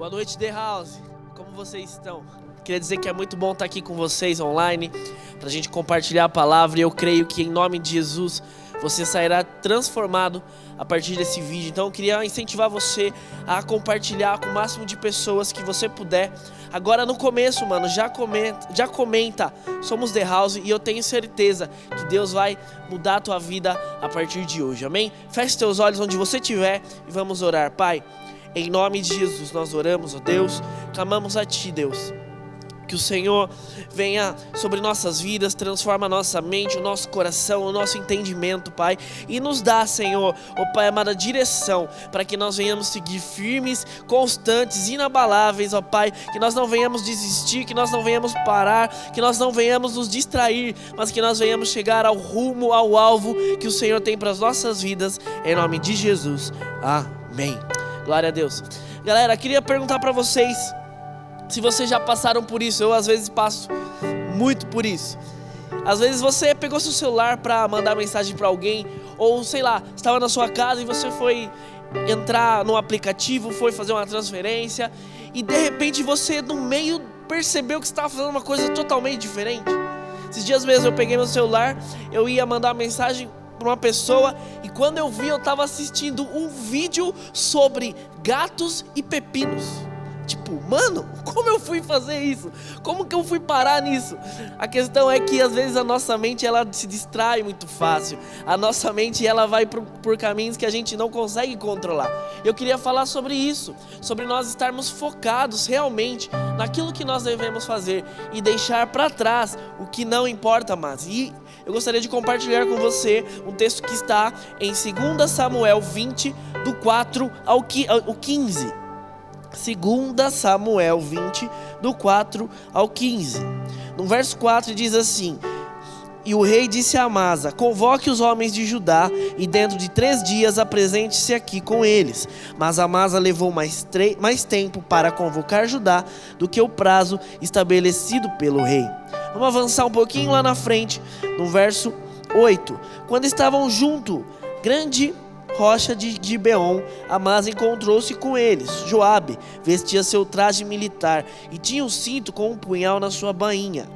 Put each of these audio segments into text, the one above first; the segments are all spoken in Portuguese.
Boa noite, The House. Como vocês estão? Queria dizer que é muito bom estar aqui com vocês online, para a gente compartilhar a palavra. E eu creio que em nome de Jesus você sairá transformado a partir desse vídeo. Então eu queria incentivar você a compartilhar com o máximo de pessoas que você puder. Agora no começo, mano, já comenta, somos The House, e eu tenho certeza que Deus vai mudar a tua vida a partir de hoje, amém? Feche teus olhos onde você estiver e vamos orar. Pai, em nome de Jesus nós oramos, ó Deus, clamamos a Ti, Deus. Que o Senhor venha sobre nossas vidas, transforma a nossa mente, o nosso coração, o nosso entendimento, Pai. E nos dá, Senhor, ó Pai amado, a direção para que nós venhamos seguir firmes, constantes, inabaláveis, ó Pai. Que nós não venhamos desistir, que nós não venhamos parar, que nós não venhamos nos distrair, mas que nós venhamos chegar ao rumo, ao alvo que o Senhor tem para as nossas vidas. Em nome de Jesus. Amém. Glória a Deus. Galera, queria perguntar para vocês se vocês já passaram por isso. Eu às vezes passo muito por isso. Às vezes você pegou seu celular para mandar mensagem para alguém, ou sei lá, estava na sua casa e você foi entrar no aplicativo, foi fazer uma transferência e de repente você no meio percebeu que você estava fazendo uma coisa totalmente diferente. Esses dias mesmo eu peguei meu celular, eu ia mandar uma mensagem para uma pessoa e quando eu vi eu estava assistindo um vídeo sobre gatos e pepinos. Tipo, mano, como eu fui fazer isso? Como que eu fui parar nisso? A questão é que às vezes a nossa mente ela se distrai muito fácil. A nossa mente ela vai por caminhos que a gente não consegue controlar. Eu queria falar sobre isso, sobre nós estarmos focados realmente naquilo que nós devemos fazer e deixar para trás o que não importa mais. E eu gostaria de compartilhar com você um texto que está em 2 Samuel 20, do 4 ao 15. 2 Samuel 20, do 4 ao 15. No verso 4 diz assim: E o rei disse a Amasa: Convoque os homens de Judá e dentro de 3 dias apresente-se aqui com eles. Mas Amasa levou mais tempo para convocar Judá do que o prazo estabelecido pelo rei. Vamos avançar um pouquinho lá na frente, no verso 8. Quando estavam junto, grande rocha de Gibeon, Amasa encontrou-se com eles. Joabe vestia seu traje militar e tinha um cinto com um punhal na sua bainha.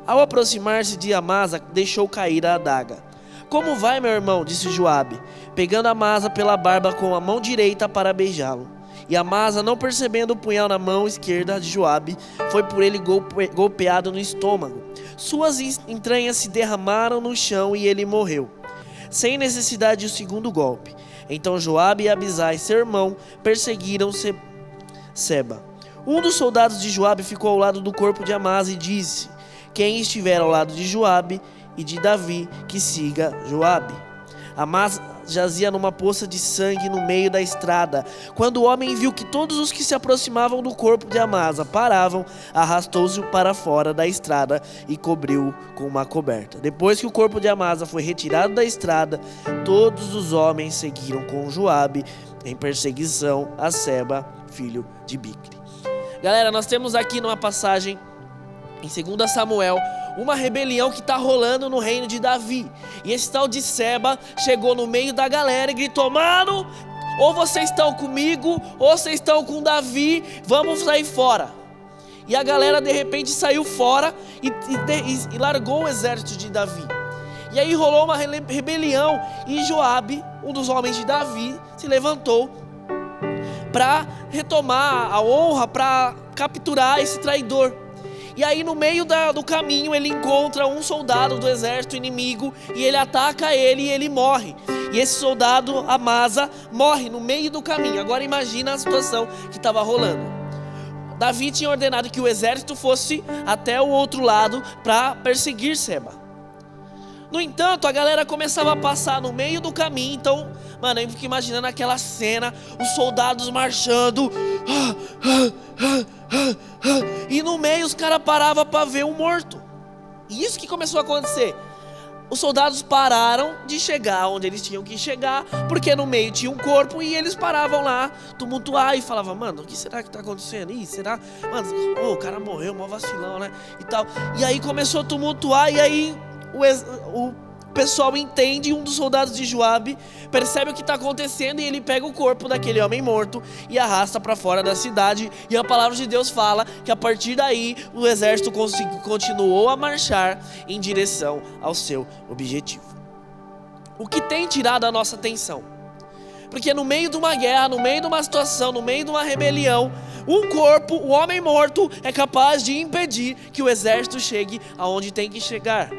Ao aproximar-se de Amasa, deixou cair a adaga. Como vai, meu irmão? Disse Joabe, pegando Amasa pela barba com a mão direita para beijá-lo. E Amasa, não percebendo o punhal na mão esquerda de Joabe, foi por ele golpeado no estômago. Suas entranhas se derramaram no chão e ele morreu, sem necessidade de um segundo golpe. Então Joabe e Abisai, seu irmão, perseguiram Seba. Um dos soldados de Joabe ficou ao lado do corpo de Amasa e disse: Quem estiver ao lado de Joabe e de Davi, que siga Joabe. Amasa jazia numa poça de sangue no meio da estrada. Quando o homem viu que todos os que se aproximavam do corpo de Amasa paravam, arrastou-se para fora da estrada e cobriu-o com uma coberta. Depois que o corpo de Amasa foi retirado da estrada, todos os homens seguiram com Joabe em perseguição a Seba, filho de Bicri. Galera, nós temos aqui numa passagem em 2 Samuel uma rebelião que está rolando no reino de Davi. E esse tal de Seba chegou no meio da galera e gritou: Mano, ou vocês estão comigo, ou vocês estão com Davi, vamos sair fora. E a galera de repente saiu fora e largou o exército de Davi. E aí rolou uma rebelião e Joabe, um dos homens de Davi, se levantou para retomar a honra, para capturar esse traidor. E aí no meio do caminho ele encontra um soldado do exército inimigo e ele ataca ele e ele morre. E esse soldado, Amasa, morre no meio do caminho. Agora imagina a situação que estava rolando. Davi tinha ordenado que o exército fosse até o outro lado para perseguir Seba. No entanto, a galera começava a passar no meio do caminho. Então, mano, eu fico imaginando aquela cena, os soldados marchando, e no meio os caras paravam para ver um morto. E isso que começou a acontecer. Os soldados pararam de chegar onde eles tinham que chegar, porque no meio tinha um corpo e eles paravam lá, tumultuar e falavam: Mano, o que será que tá acontecendo? Ih, será? Mano, o cara morreu, mó vacilão, né? E tal. E aí começou a tumultuar e aí O pessoal entende, um dos soldados de Joabe percebe o que está acontecendo e ele pega o corpo daquele homem morto e arrasta para fora da cidade. E a palavra de Deus fala que a partir daí o exército continuou a marchar em direção ao seu objetivo. O que tem tirado a nossa atenção? Porque no meio de uma guerra, no meio de uma situação, no meio de uma rebelião, um corpo, o homem morto, é capaz de impedir que o exército chegue aonde tem que chegar.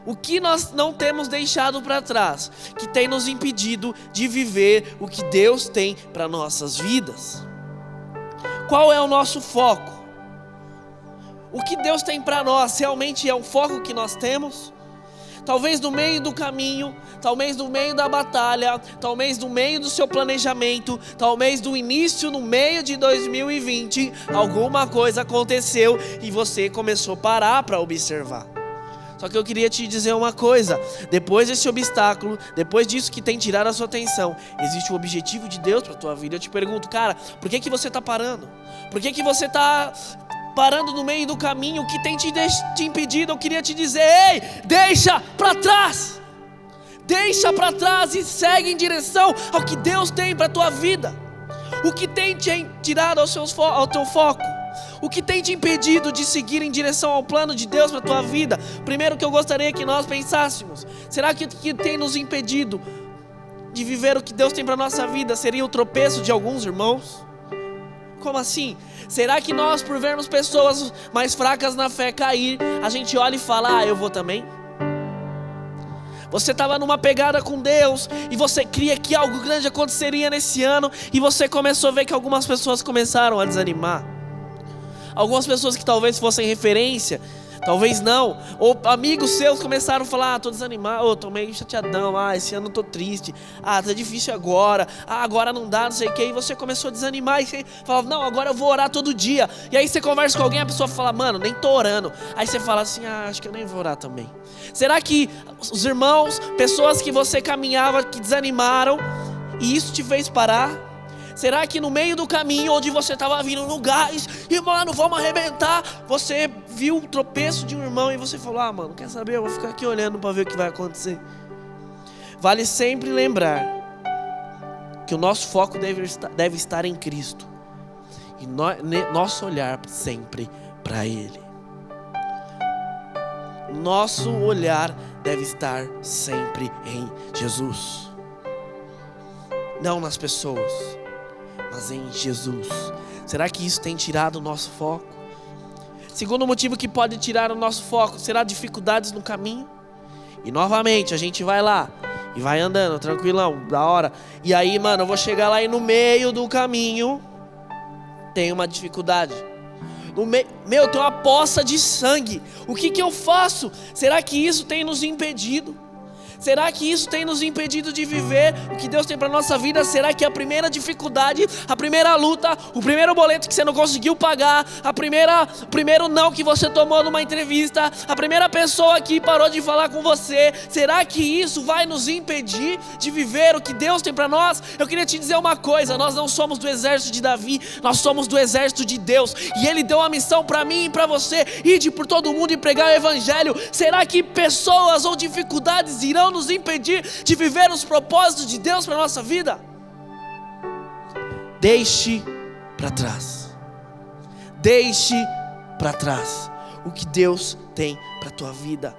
O que nós não temos deixado para trás, que tem nos impedido de viver o que Deus tem para nossas vidas? Qual é o nosso foco? O que Deus tem para nós realmente é um foco que nós temos? Talvez no meio do caminho, talvez no meio da batalha, talvez no meio do seu planejamento, talvez do início, no meio de 2020, alguma coisa aconteceu e você começou a parar para observar. Só que eu queria te dizer uma coisa: depois desse obstáculo, depois disso que tem tirado a sua atenção, existe o objetivo de Deus para a tua vida. Eu te pergunto, cara, por que você está parando? Por que você está parando no meio do caminho? O que tem te impedido? Eu queria te dizer: ei, deixa para trás! Deixa para trás e segue em direção ao que Deus tem para a tua vida. O que tem te tirado ao teu foco? O que tem te impedido de seguir em direção ao plano de Deus para a tua vida? Primeiro que eu gostaria que nós pensássemos: será que o que tem nos impedido de viver o que Deus tem para a nossa vida seria o tropeço de alguns irmãos? Como assim? Será que nós, por vermos pessoas mais fracas na fé cair, a gente olha e fala: eu vou também? Você estava numa pegada com Deus e você cria que algo grande aconteceria nesse ano, e você começou a ver que algumas pessoas começaram a desanimar. Algumas pessoas que talvez fossem referência, talvez não, ou amigos seus começaram a falar: tô desanimado, tô meio chateadão, esse ano tô triste, tá difícil agora, agora não dá, não sei o que. E você começou a desanimar e você falava: não, agora eu vou orar todo dia. E aí você conversa com alguém, a pessoa fala: mano, nem tô orando. Aí você fala assim: acho que eu nem vou orar também. Será que os irmãos, pessoas que você caminhava, que desanimaram, e isso te fez parar? Será que no meio do caminho, onde você estava vindo no gás, e mano, vamos arrebentar, você viu o tropeço de um irmão e você falou: mano, quer saber, eu vou ficar aqui olhando para ver o que vai acontecer. Vale sempre lembrar que o nosso foco deve estar em Cristo, e nosso olhar sempre para Ele. Nosso olhar deve estar sempre em Jesus, não nas pessoas, mas em Jesus. Será que isso tem tirado o nosso foco? Segundo motivo que pode tirar o nosso foco será dificuldades no caminho. E novamente a gente vai lá e vai andando tranquilão, da hora. E aí, mano, eu vou chegar lá e no meio do caminho tem uma dificuldade. Tem uma poça de sangue. O que eu faço? Será que isso tem nos impedido? Será que isso tem nos impedido de viver o que Deus tem para a nossa vida? Será que a primeira dificuldade, a primeira luta, o primeiro boleto que você não conseguiu pagar, o primeiro não que você tomou numa entrevista, a primeira pessoa que parou de falar com você, será que isso vai nos impedir de viver o que Deus tem para nós? Eu queria te dizer uma coisa: nós não somos do exército de Davi, nós somos do exército de Deus, e Ele deu uma missão para mim e para você: ide por todo mundo e pregar o evangelho. Será que pessoas ou dificuldades irão nos impedir de viver os propósitos de Deus para a nossa vida? Deixe para trás. Deixe para trás. O que Deus tem para a tua vida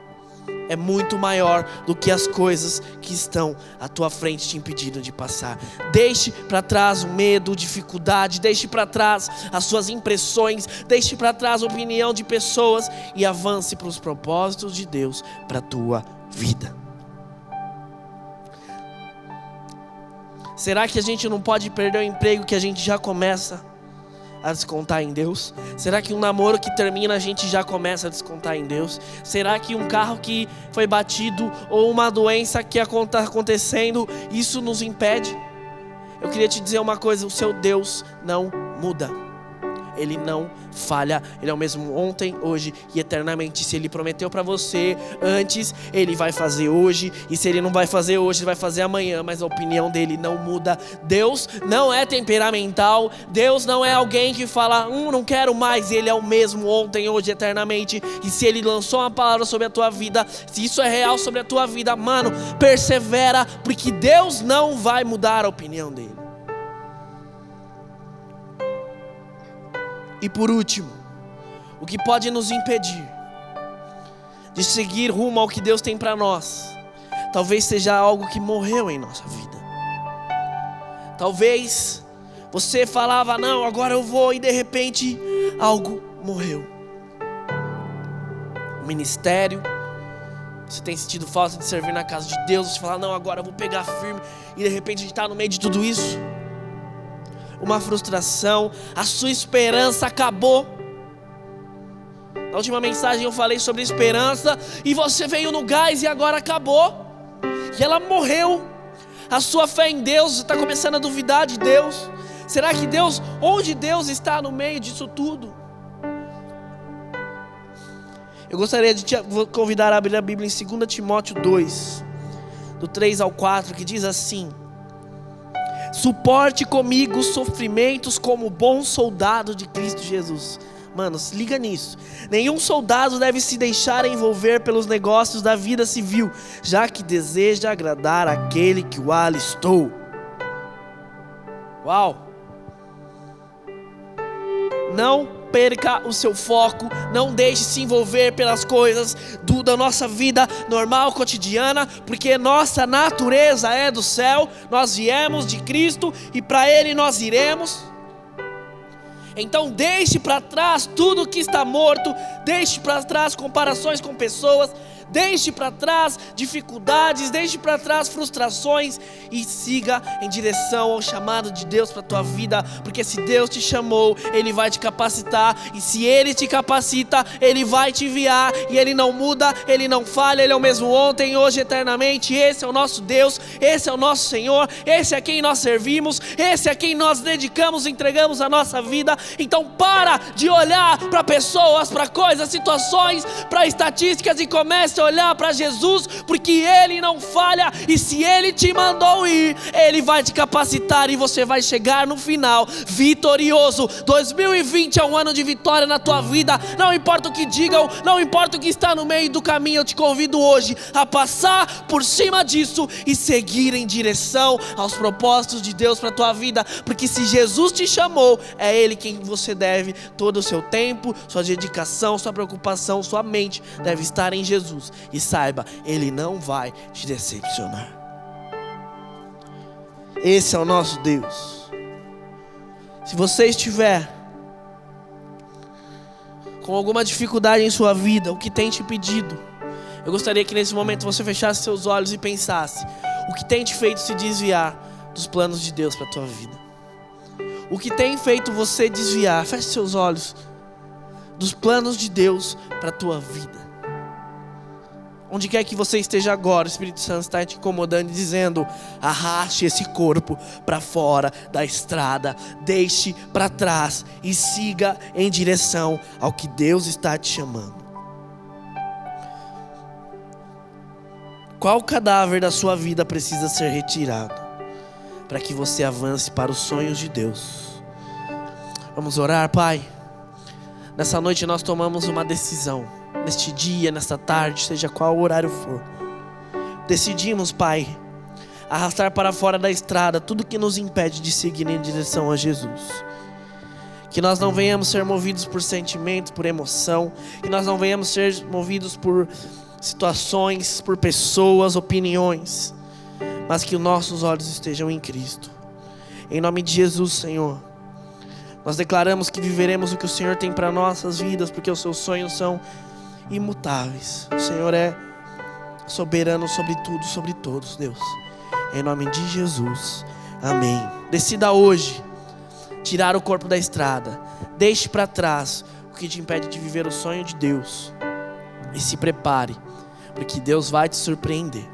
é muito maior do que as coisas que estão à tua frente te impedindo de passar. Deixe para trás o medo, dificuldade, deixe para trás as suas impressões, deixe para trás a opinião de pessoas e avance para os propósitos de Deus para a tua vida. Será que a gente não pode perder o emprego que a gente já começa a descontar em Deus? Será que um namoro que termina a gente já começa a descontar em Deus? Será que um carro que foi batido ou uma doença que está acontecendo, isso nos impede? Eu queria te dizer uma coisa: o seu Deus não muda. Ele não falha. Ele é o mesmo ontem, hoje e eternamente. Se Ele prometeu para você antes, Ele vai fazer hoje. E se Ele não vai fazer hoje, Ele vai fazer amanhã. Mas a opinião dele não muda. Deus não é temperamental. Deus não é alguém que fala, não quero mais. Ele é o mesmo ontem, hoje e eternamente. E se Ele lançou uma palavra sobre a tua vida, se isso é real sobre a tua vida, mano, persevera, porque Deus não vai mudar a opinião dele. E por último, o que pode nos impedir de seguir rumo ao que Deus tem para nós, talvez seja algo que morreu em nossa vida. Talvez você falava, não, agora eu vou, e de repente algo morreu. O ministério, você tem sentido falta de servir na casa de Deus, você fala, não, agora eu vou pegar firme, e de repente a gente está no meio de tudo isso. Uma frustração, a sua esperança acabou. Na última mensagem eu falei sobre esperança, e você veio no gás e agora acabou, e ela morreu. A sua fé em Deus, você está começando a duvidar de Deus. Será que Deus, onde Deus está no meio disso tudo? Eu gostaria de te convidar a abrir a Bíblia em 2 Timóteo 2, do 3 ao 4, que diz assim: suporte comigo os sofrimentos como bom soldado de Cristo Jesus. Mano, se liga nisso. Nenhum soldado deve se deixar envolver pelos negócios da vida civil, já que deseja agradar aquele que o alistou. Uau! Não perca o seu foco, não deixe se envolver pelas coisas da nossa vida normal, cotidiana, porque nossa natureza é do céu, nós viemos de Cristo e para Ele nós iremos. Então deixe para trás tudo que está morto, deixe para trás comparações com pessoas, deixe para trás dificuldades, deixe para trás frustrações e siga em direção ao chamado de Deus para a tua vida, porque se Deus te chamou, Ele vai te capacitar, e se Ele te capacita, Ele vai te enviar, e Ele não muda, Ele não falha, Ele é o mesmo ontem, hoje, eternamente. Esse é o nosso Deus, esse é o nosso Senhor, esse é quem nós servimos, esse é quem nós dedicamos, entregamos a nossa vida. Então para de olhar para pessoas, para coisas, situações, para estatísticas e comece a olhar para Jesus, porque Ele não falha, e se Ele te mandou ir, Ele vai te capacitar e você vai chegar no final vitorioso. 2020 é um ano de vitória na tua vida, não importa o que digam, não importa o que está no meio do caminho. Eu te convido hoje a passar por cima disso e seguir em direção aos propósitos de Deus para a tua vida, porque se Jesus te chamou, é Ele quem você deve todo o seu tempo, sua dedicação, sua preocupação, sua mente deve estar em Jesus. E saiba, Ele não vai te decepcionar. Esse é o nosso Deus. Se você estiver com alguma dificuldade em sua vida, o que tem te pedido, eu gostaria que nesse momento você fechasse seus olhos e pensasse: o que tem te feito se desviar dos planos de Deus para a tua vida? O que tem feito você desviar, feche seus olhos, dos planos de Deus para a tua vida? Onde quer que você esteja agora, o Espírito Santo está te incomodando e dizendo: arraste esse corpo para fora da estrada, deixe para trás e siga em direção ao que Deus está te chamando. Qual cadáver da sua vida precisa ser retirado para que você avance para os sonhos de Deus? Vamos orar, Pai. Nessa noite nós tomamos uma decisão. Neste dia, nesta tarde, seja qual horário for, decidimos, Pai, arrastar para fora da estrada tudo que nos impede de seguir em direção a Jesus. Que nós não venhamos ser movidos por sentimentos, por emoção, que nós não venhamos ser movidos por situações, por pessoas, opiniões, mas que os nossos olhos estejam em Cristo. Em nome de Jesus, Senhor, nós declaramos que viveremos o que o Senhor tem para nossas vidas, porque os seus sonhos são imutáveis. O Senhor é soberano sobre tudo, sobre todos, Deus. Em nome de Jesus, amém. Decida hoje tirar o corpo da estrada. Deixe para trás o que te impede de viver o sonho de Deus. E se prepare, porque Deus vai te surpreender.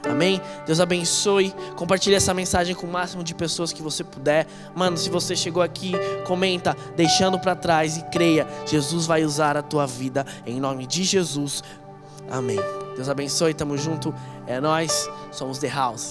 Amém? Deus abençoe. Compartilhe essa mensagem com o máximo de pessoas que você puder. Mano, se você chegou aqui, comenta, deixando para trás, e creia, Jesus vai usar a tua vida em nome de Jesus. Amém. Deus abençoe, tamo junto. É nóis, somos The House.